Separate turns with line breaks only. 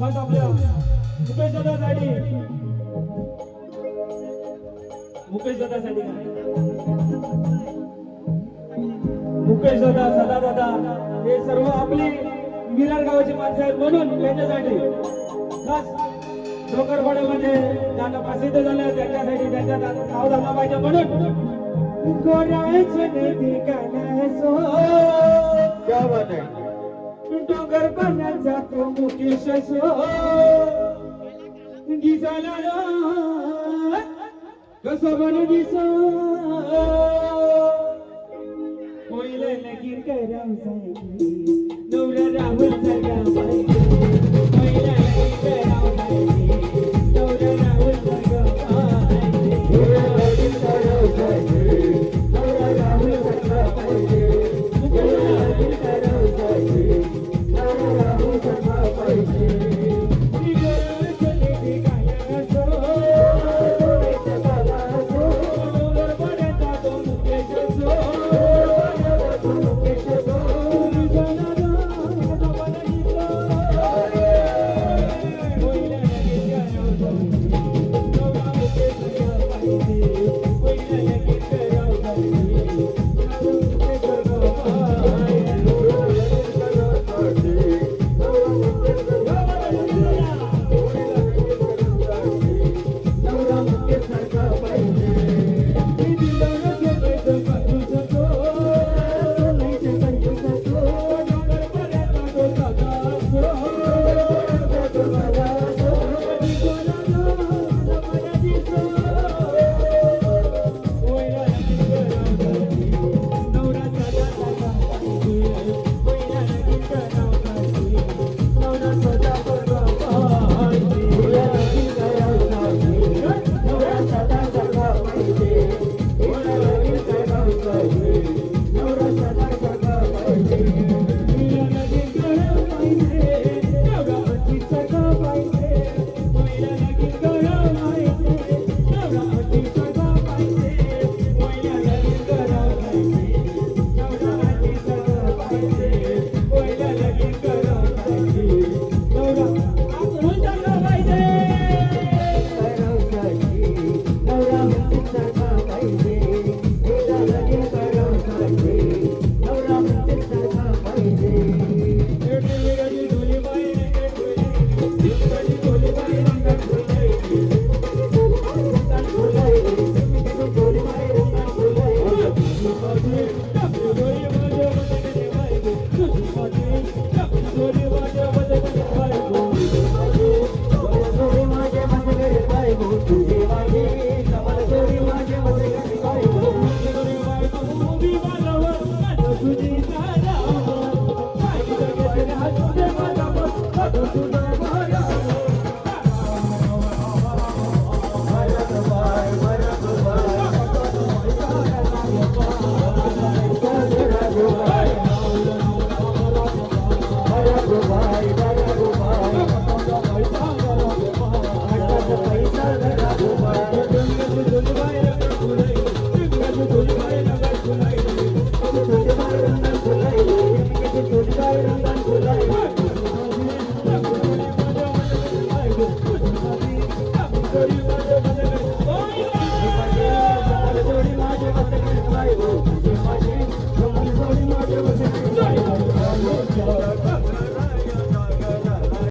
खास आपल्या मुकेश दादासाठी मुकेश दादा सदा दादा हे सर्व आपली विरार गावाची माणसं आहेत म्हणून त्यांच्यासाठी खास डोकरपाड्यामध्ये गाणं प्रसिद्ध झालं त्यांच्यासाठी त्यांच्या नाव झालं पाहिजे म्हणून गोऱ्याचे नदी कानासो क्या बात आहे डोंगर पाण्यात जातो मुकेश सो दिसायला कसं बन दिसो होईल लगीन करायचं नवरा राहुल जगा